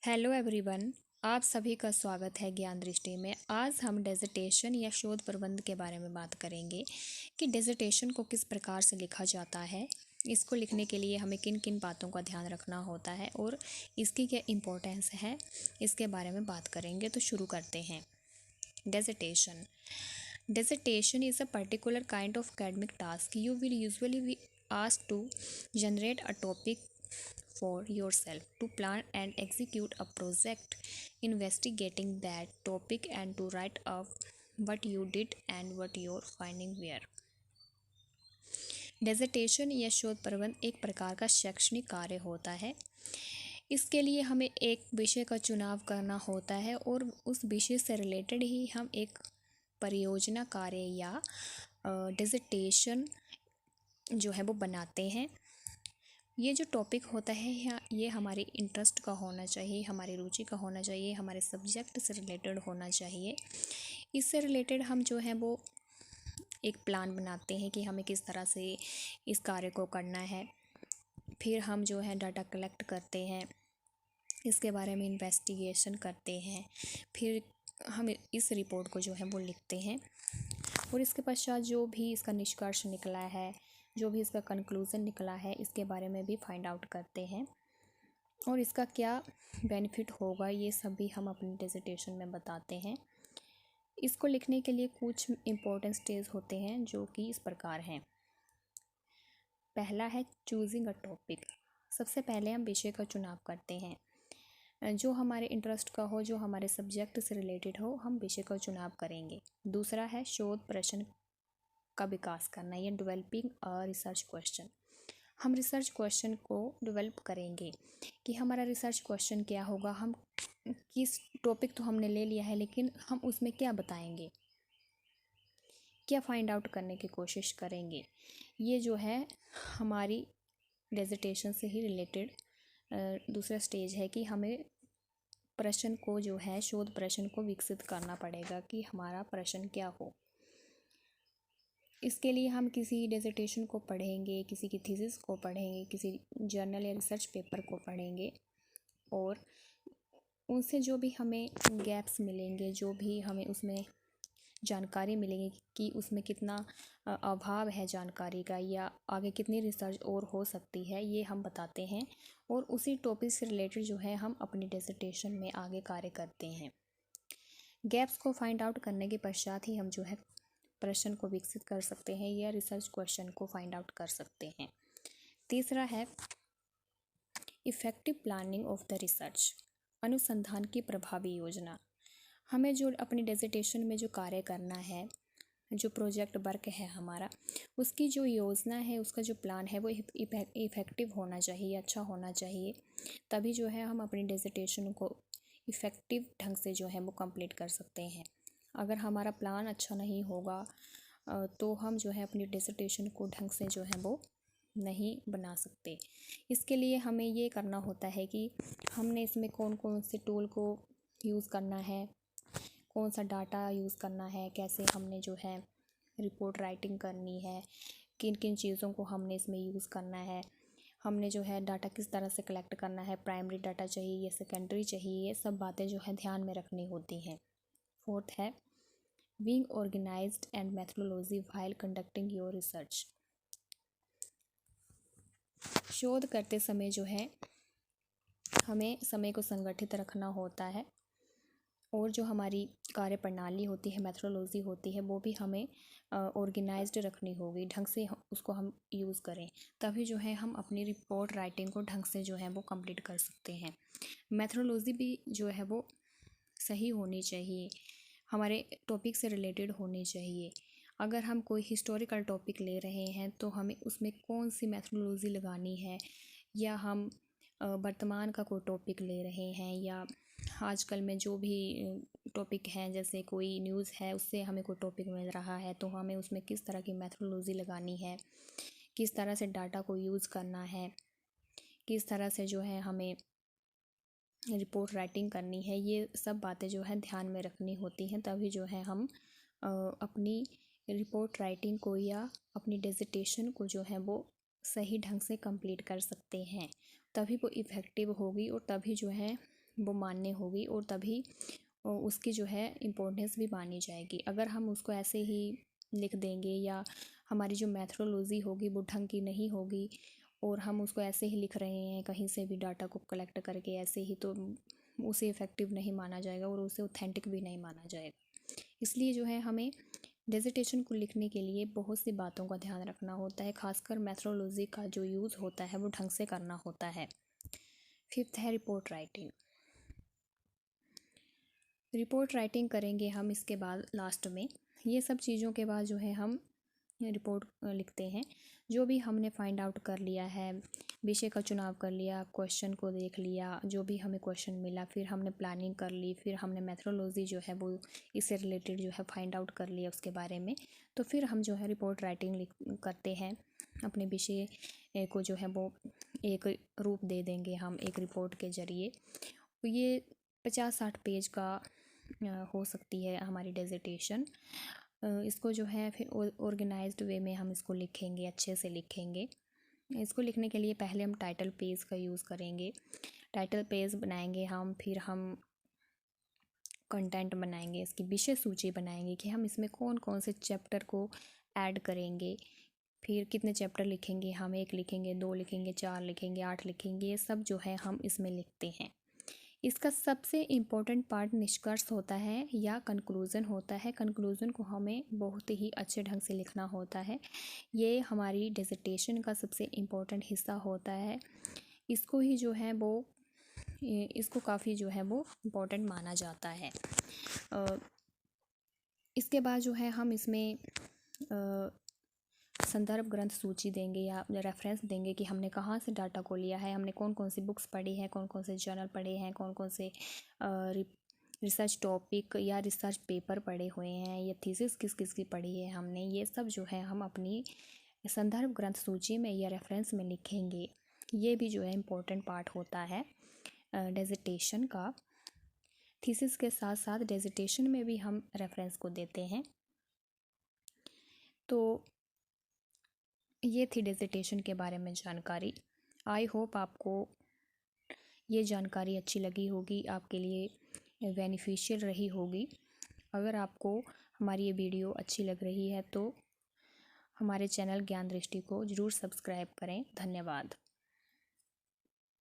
Hello everyone. आप सभी का स्वागत है ज्ञान दृष्टि में। आज हम डिसर्टेशन या शोध प्रबंध के बारे में बात करेंगे कि डिसर्टेशन को किस प्रकार से लिखा जाता है, इसको लिखने के लिए हमें किन किन बातों का ध्यान रखना होता है और इसकी क्या इम्पोर्टेंस है, इसके बारे में बात करेंगे। तो शुरू करते हैं। Dissertation dissertation is a particular kind of academic task. You will usually be asked to generate a topic for yourself, to plan and execute a project investigating that topic, and to write up what you did and what your findings were. Dissertation या शोध प्रबंध एक प्रकार का शैक्षणिक कार्य होता है। इसके लिए हमें एक विषय का चुनाव करना होता है और उस विषय से रिलेटेड ही हम एक परियोजना कार्य या डिसर्टेशन जो है वो बनाते हैं। ये जो टॉपिक होता है ये हमारे इंटरेस्ट का होना चाहिए, हमारी रुचि का होना चाहिए, हमारे सब्जेक्ट से रिलेटेड होना चाहिए। इससे रिलेटेड हम जो है वो एक प्लान बनाते हैं कि हमें किस तरह से इस कार्य को करना है। फिर हम जो है डाटा कलेक्ट करते हैं, इसके बारे में इन्वेस्टिगेशन करते हैं, फिर हम इस रिपोर्ट को जो है वो लिखते हैं और इसके पश्चात जो भी इसका निष्कर्ष निकला है, जो भी इसका कंक्लूज़न निकला है, इसके बारे में भी फाइंड आउट करते हैं और इसका क्या बेनिफिट होगा ये सब भी हम अपनी डिसर्टेशन में बताते हैं। इसको लिखने के लिए कुछ इम्पोर्टेंट स्टेज होते हैं जो कि इस प्रकार हैं। पहला है चूजिंग अ टॉपिक। सबसे पहले हम विषय का चुनाव करते हैं जो हमारे इंटरेस्ट का हो, जो हमारे सब्जेक्ट से रिलेटेड हो, हम विषय का चुनाव करेंगे। दूसरा है शोध प्रश्न का विकास करना या डेवलपिंग अ रिसर्च क्वेश्चन। हम रिसर्च क्वेश्चन को डेवलप करेंगे कि हमारा रिसर्च क्वेश्चन क्या होगा, हम किस टॉपिक तो हमने ले लिया है लेकिन हम उसमें क्या बताएंगे, क्या फाइंड आउट करने की कोशिश करेंगे। ये जो है हमारी डिसर्टेशन से ही रिलेटेड दूसरा स्टेज है कि हमें प्रश्न को जो है शोध प्रश्न को विकसित करना पड़ेगा कि हमारा प्रश्न क्या हो। इसके लिए हम किसी डिसर्टेशन को पढ़ेंगे, किसी की थीसिस को पढ़ेंगे, किसी जर्नल या रिसर्च पेपर को पढ़ेंगे और उनसे जो भी हमें गैप्स मिलेंगे, जो भी हमें उसमें जानकारी मिलेगी कि उसमें कितना अभाव है जानकारी का या आगे कितनी रिसर्च और हो सकती है, ये हम बताते हैं और उसी टॉपिक से रिलेटेड जो है हम अपनी डिसर्टेशन में आगे कार्य करते हैं। गैप्स को फाइंड आउट करने के पश्चात ही हम जो है प्रश्न को विकसित कर सकते हैं या रिसर्च क्वेश्चन को फाइंड आउट कर सकते हैं। तीसरा है effective planning of the research, अनुसंधान की प्रभावी योजना। हमें जो अपनी डिसर्टेशन में जो कार्य करना है, जो प्रोजेक्ट वर्क है हमारा, उसकी जो योजना है, उसका जो प्लान है वो इफ़ेक्टिव होना चाहिए, अच्छा होना चाहिए। तभी जो है हम अपनी डिसर्टेशन को इफ़ेक्टिव ढंग से जो है वो कंप्लीट कर सकते हैं। अगर हमारा प्लान अच्छा नहीं होगा तो हम जो है अपनी डिसर्टेशन को ढंग से जो है वो नहीं बना सकते। इसके लिए हमें ये करना होता है कि हमने इसमें कौन कौन से टूल को यूज़ करना है, कौन सा डाटा यूज़ करना है, कैसे हमने जो है रिपोर्ट राइटिंग करनी है, किन किन चीज़ों को हमने इसमें यूज़ करना है, हमने जो है डाटा किस तरह से कलेक्ट करना है, प्राइमरी डाटा चाहिए या सेकेंडरी चाहिए, ये सब बातें जो है ध्यान में रखनी होती हैं। फोर्थ है being organized and methodology while conducting your research. शोध करते समय जो है हमें समय को संगठित रखना होता है और जो हमारी कार्य प्रणाली होती है, मेथोडोलॉजी होती है, वो भी हमें ऑर्गेनाइज्ड रखनी होगी, ढंग से उसको हम यूज़ करें। तभी जो है हम अपनी रिपोर्ट राइटिंग को ढंग से जो है वो कंप्लीट कर सकते हैं। मेथोडोलॉजी भी जो है वो सही होनी चाहिए, हमारे टॉपिक से रिलेटेड होनी चाहिए। अगर हम कोई हिस्टोरिकल टॉपिक ले रहे हैं तो हमें उसमें कौन सी मेथोडोलॉजी लगानी है, या हम वर्तमान का कोई टॉपिक ले रहे हैं या आजकल में जो भी टॉपिक हैं, जैसे कोई न्यूज़ है उससे हमें कोई टॉपिक मिल रहा है तो हमें उसमें किस तरह की मेथोडोलॉजी लगानी है, किस तरह से डाटा को यूज़ करना है, किस तरह से जो है हमें रिपोर्ट राइटिंग करनी है, ये सब बातें जो है ध्यान में रखनी होती हैं। तभी जो है हम अपनी रिपोर्ट राइटिंग को या अपनी डिसर्टेशन को जो है वो सही ढंग से कंप्लीट कर सकते हैं। तभी वो इफ़ेक्टिव होगी और तभी जो है वो माननी होगी और तभी उसकी जो है इम्पोर्टेंस भी मानी जाएगी। अगर हम उसको ऐसे ही लिख देंगे या हमारी जो मेथोडोलॉजी होगी वो ढंग की नहीं होगी और हम उसको ऐसे ही लिख रहे हैं कहीं से भी डाटा को कलेक्ट करके ऐसे ही, तो उसे इफ़ेक्टिव नहीं माना जाएगा और उसे ऑथेंटिक भी नहीं माना जाएगा। इसलिए जो है हमें डिसर्टेशन को लिखने के लिए बहुत सी बातों का ध्यान रखना होता है, खासकर मेथोडोलॉजी का जो यूज़ होता है वो ढंग से करना होता है। फिफ्थ है रिपोर्ट राइटिंग। रिपोर्ट राइटिंग करेंगे हम इसके बाद लास्ट में। ये सब चीज़ों के बाद जो है हम रिपोर्ट लिखते हैं। जो भी हमने फाइंड आउट कर लिया है, विषय का चुनाव कर लिया, क्वेश्चन को देख लिया, जो भी हमें क्वेश्चन मिला, फिर हमने प्लानिंग कर ली, फिर हमने मेथोडोलॉजी जो है वो इससे रिलेटेड जो है फाइंड आउट कर लिया उसके बारे में, तो फिर हम जो है रिपोर्ट राइटिंग करते हैं। अपने विषय को जो है वो एक रूप दे देंगे हम एक रिपोर्ट के ज़रिए। ये 50-60 पेज का हो सकती है हमारी डिसर्टेशन। इसको जो है फिर ऑर्गेनाइज्ड वे में हम इसको लिखेंगे, अच्छे से लिखेंगे। इसको लिखने के लिए पहले हम टाइटल पेज का यूज़ करेंगे। टाइटल पेज बनाएंगे हम, फिर हम कंटेंट बनाएंगे, इसकी विषय सूची बनाएंगे कि हम इसमें कौन कौन से चैप्टर को ऐड करेंगे, फिर कितने चैप्टर लिखेंगे हम, 1 लिखेंगे, 2 लिखेंगे, 4 लिखेंगे, 8 लिखेंगे, ये सब जो है हम इसमें लिखते हैं। इसका सबसे इम्पोर्टेंट पार्ट निष्कर्ष होता है या कंक्लूज़न होता है। कंक्लूज़न को हमें बहुत ही अच्छे ढंग से लिखना होता है। ये हमारी डिसर्टेशन का सबसे इम्पोर्टेंट हिस्सा होता है। इसको ही जो है वो इसको काफ़ी जो है वो इम्पोर्टेंट माना जाता है। इसके बाद जो है हम इसमें संदर्भ ग्रंथ सूची देंगे या रेफरेंस देंगे कि हमने कहाँ से डाटा को लिया है, हमने कौन कौन सी बुक्स पढ़ी हैं, कौन कौन से जर्नल पढ़े हैं, कौन कौन से रिसर्च टॉपिक या रिसर्च पेपर पढ़े हुए हैं, या थीसिस किस किस की पढ़ी है हमने, ये सब जो है हम अपनी संदर्भ ग्रंथ सूची में या रेफरेंस में लिखेंगे। ये भी जो है इम्पोर्टेंट पार्ट होता है डिसर्टेशन का। थीसिस के साथ साथ डिसर्टेशन में भी हम रेफरेंस को देते हैं। तो ये थी डिसर्टेशन के बारे में जानकारी। आई होप आपको ये जानकारी अच्छी लगी होगी, आपके लिए बेनिफिशियल रही होगी। अगर आपको हमारी ये वीडियो अच्छी लग रही है तो हमारे चैनल ज्ञान दृष्टि को ज़रूर सब्सक्राइब करें। धन्यवाद।